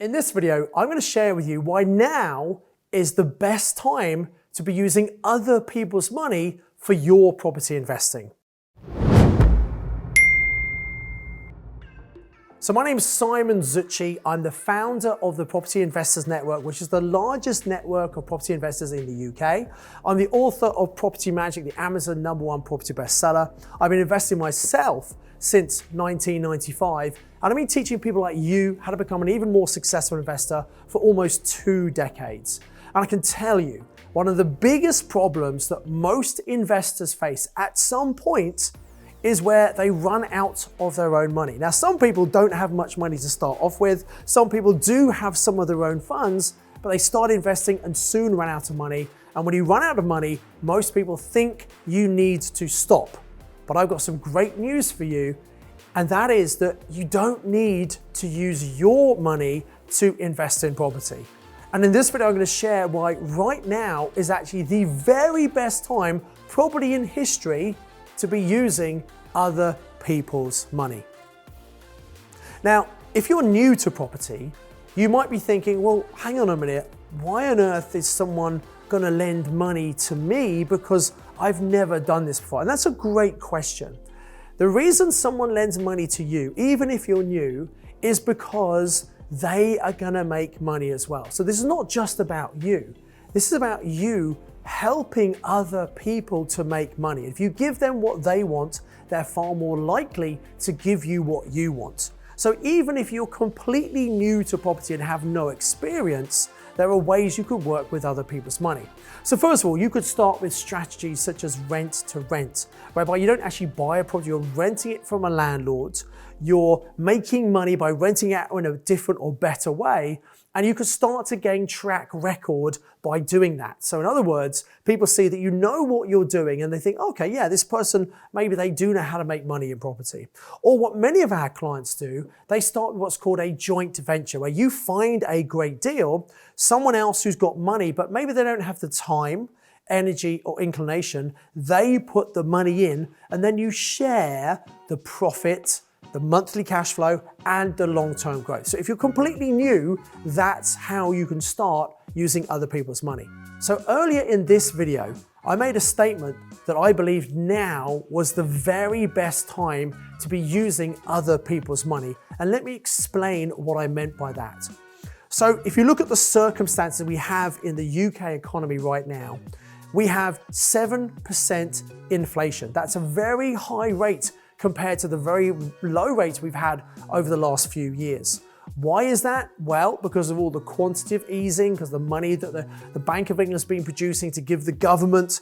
In this video, I'm going to share with you why now is the best time to be using other people's money for your property investing. So my name is Simon Zutshi. I'm the founder of the Property Investors Network, which is the largest network of property investors in the UK. I'm the author of Property Magic, the Amazon #1 property bestseller. I've been investing myself since 1995, and I've been teaching people like you how to become an even more successful investor for almost 2 decades. And I can tell you, one of the biggest problems that most investors face at some point is where they run out of their own money. Now, some people don't have much money to start off with. Some people do have some of their own funds, but they start investing and soon run out of money. And when you run out of money, most people think you need to stop. But I've got some great news for you, and that is that you don't need to use your money to invest in property. And in this video, I'm going to share why right now is actually the very best time, probably in history, to be using other people's money. Now, if you're new to property, you might be thinking, well, hang on a minute, why on earth is someone going to lend money to me because I've never done this before? And that's a great question. The reason someone lends money to you, even if you're new, is because they are going to make money as well. So this is not just about you. This is about you helping other people to make money. If you give them what they want, they're far more likely to give you what you want. So even if you're completely new to property and have no experience, there are ways you could work with other people's money. So first of all, you could start with strategies such as rent to rent, whereby you don't actually buy a property, you're renting it from a landlord, you're making money by renting it in a different or better way, and you could start to gain track record by doing that. So in other words, people see that you know what you're doing and they think, okay, yeah, this person, maybe they do know how to make money in property. Or what many of our clients do, they start with what's called a joint venture, where you find a great deal, someone else who's got money, but maybe they don't have the time, energy, or inclination. They put the money in, and then you share the profit, the monthly cash flow, and the long-term growth. So if you're completely new, that's how you can start using other people's money. So earlier in this video, I made a statement that I believed now was the very best time to be using other people's money. And let me explain what I meant by that. So if you look at the circumstances we have in the UK economy right now, we have 7% inflation. That's a very high rate compared to the very low rates we've had over the last few years. Why is that? Well, because of all the quantitative easing, because the money that the Bank of England has been producing to give the government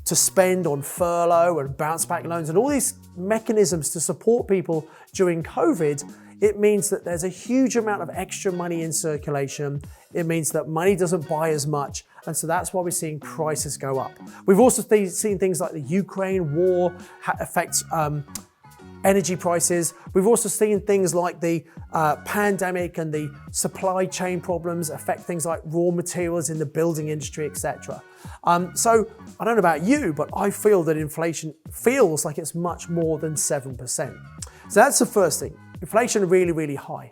to spend on furlough and bounce back loans and all these mechanisms to support people during COVID, it means that there's a huge amount of extra money in circulation. It means that money doesn't buy as much. And so that's why we're seeing prices go up. We've also seen things like the Ukraine war affect energy prices. We've also seen things like the pandemic and the supply chain problems affect things like raw materials in the building industry, etc. So I don't know about you, but I feel that inflation feels like it's much more than 7%. So that's the first thing. Inflation really, really high.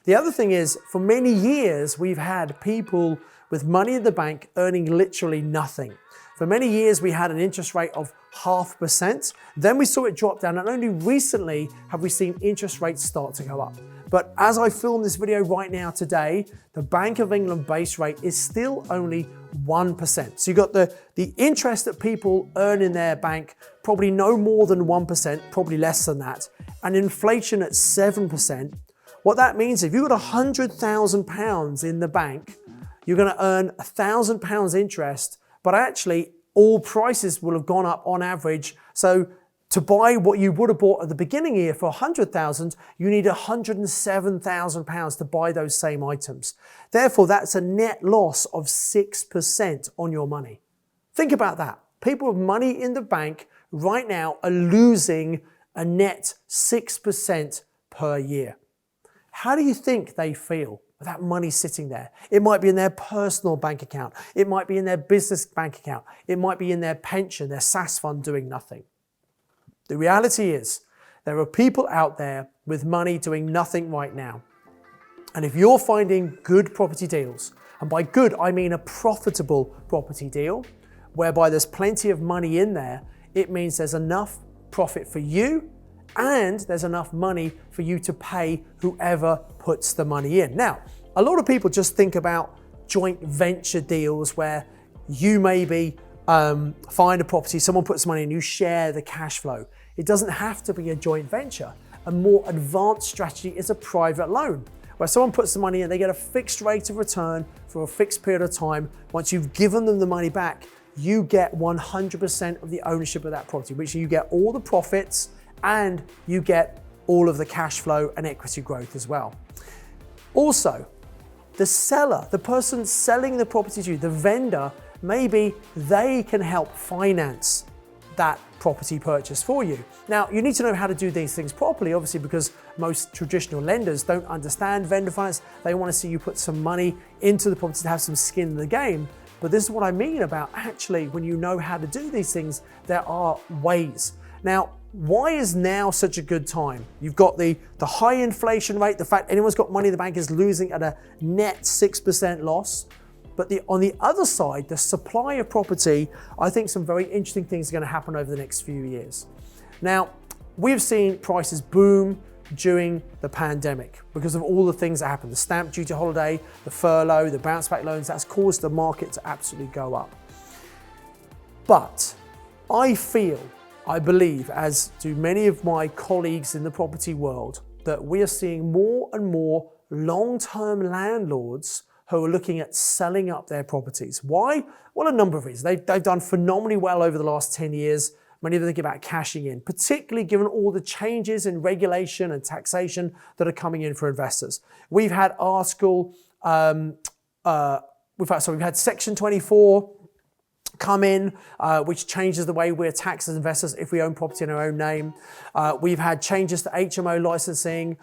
The other thing is, for many years, we've had people with money in the bank earning literally nothing. For many years, we had an interest rate of 0.5%. Then we saw it drop down, and only recently have we seen interest rates start to go up. But as I film this video right now today, the Bank of England base rate is still only 1%. So you've got the interest that people earn in their bank, probably no more than 1%, probably less than that, and inflation at 7%. What that means, if you've got £100,000 in the bank, you're going to earn £1,000 interest, but actually all prices will have gone up on average. So to buy what you would have bought at the beginning of the year for 100,000, you need 107,000 pounds to buy those same items. Therefore, that's a net loss of 6% on your money. Think about that. People with money in the bank right now are losing a net 6% per year. How do you think they feel with that money sitting there? It might be in their personal bank account. It might be in their business bank account. It might be in their pension, their SAS fund doing nothing. The reality is there are people out there with money doing nothing right now. And if you're finding good property deals, and by good, I mean a profitable property deal, whereby there's plenty of money in there, it means there's enough profit for you and there's enough money for you to pay whoever puts the money in. Now, a lot of people just think about joint venture deals where you maybe find a property, someone puts money in, you share the cash flow. It doesn't have to be a joint venture. A more advanced strategy is a private loan, where someone puts the money in, they get a fixed rate of return for a fixed period of time. Once you've given them the money back, you get 100% of the ownership of that property, which you get all the profits and you get all of the cash flow and equity growth as well. Also, the seller, the person selling the property to you, the vendor, maybe they can help finance that property purchase for you. Now, you need to know how to do these things properly, obviously, because most traditional lenders don't understand vendor finance. They want to see you put some money into the property to have some skin in the game. But this is what I mean about actually, when you know how to do these things, there are ways. Now, why is now such a good time? You've got the high inflation rate, the fact anyone's got money in the bank is losing at a net 6% loss. But on the other side, the supply of property, I think some very interesting things are going to happen over the next few years. Now, we've seen prices boom during the pandemic because of all the things that happened. The stamp duty holiday, the furlough, the bounce back loans, that's caused the market to absolutely go up. But I believe, as do many of my colleagues in the property world, that we are seeing more and more long-term landlords who are looking at selling up their properties. Why? Well, a number of reasons. They've done phenomenally well over the last 10 years. Many of them think about cashing in, particularly given all the changes in regulation and taxation that are coming in for investors. We've had we've had Section 24 come in, which changes the way we're taxed as investors if we own property in our own name. We've had changes to HMO licensing.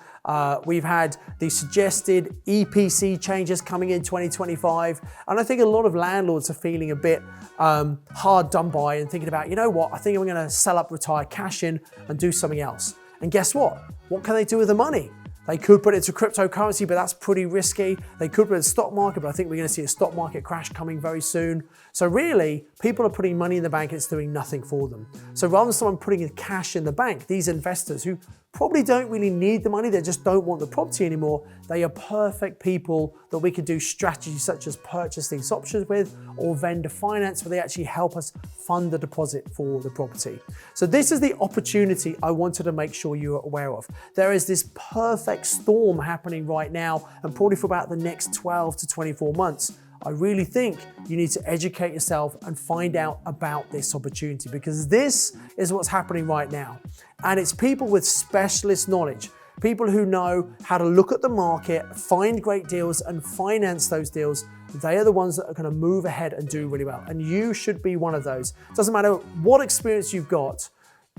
We've had the suggested EPC changes coming in 2025. And I think a lot of landlords are feeling a bit hard done by and thinking about, you know what, I think I'm going to sell up, retire, cash in and do something else. And guess what? What can they do with the money? They could put it into cryptocurrency, but that's pretty risky. They could put it in the stock market, but I think we're going to see a stock market crash coming very soon. So really, people are putting money in the bank and it's doing nothing for them. So rather than someone putting cash in the bank, these investors who probably don't really need the money, they just don't want the property anymore, they are perfect people that we can do strategies such as purchase these options with, or vendor finance, where they actually help us fund the deposit for the property. So this is the opportunity I wanted to make sure you are aware of. There is this perfect storm happening right now, and probably for about the next 12 to 24 months. I really think you need to educate yourself and find out about this opportunity, because this is what's happening right now. And it's people with specialist knowledge, people who know how to look at the market, find great deals and finance those deals. They are the ones that are going to move ahead and do really well. And you should be one of those. It doesn't matter what experience you've got.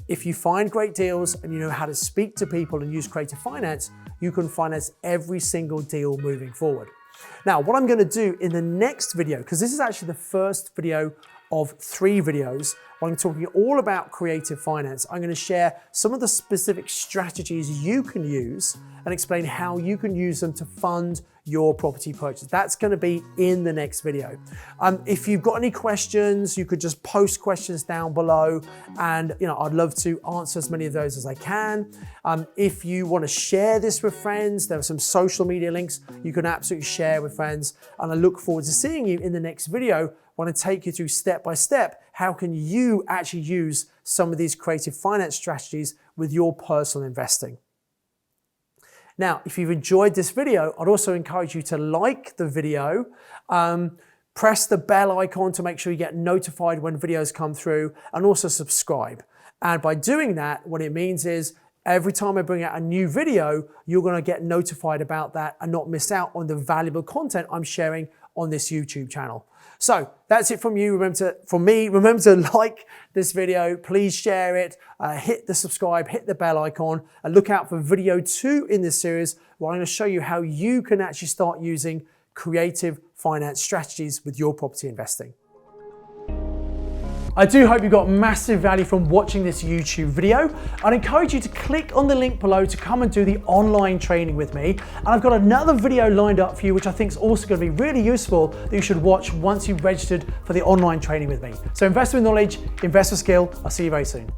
If you find great deals and you know how to speak to people and use creative finance, you can finance every single deal moving forward. Now, what I'm going to do in the next video, because this is actually the first video of 3 videos, where I'm talking all about creative finance, I'm going to share some of the specific strategies you can use and explain how you can use them to fund your property purchase. That's going to be in the next video. If you've got any questions, you could just post questions down below, and I'd love to answer as many of those as I can. If you want to share this with friends, there are some social media links you can absolutely share with friends, and I look forward to seeing you in the next video. I want to take you through step by step how can you actually use some of these creative finance strategies with your personal investing. Now, if you've enjoyed this video, I'd also encourage you to like the video, press the bell icon to make sure you get notified when videos come through, and also subscribe. And by doing that, what it means is every time I bring out a new video, you're going to get notified about that and not miss out on the valuable content I'm sharing on this YouTube channel. So that's it from you. Remember to like this video, please share it, hit the subscribe, hit the bell icon, and look out for video 2 in this series, where I'm going to show you how you can actually start using creative finance strategies with your property investing. I do hope you got massive value from watching this YouTube video. I'd encourage you to click on the link below to come and do the online training with me. And I've got another video lined up for you, which I think is also going to be really useful that you should watch once you've registered for the online training with me. So invest with knowledge, invest with skill. I'll see you very soon.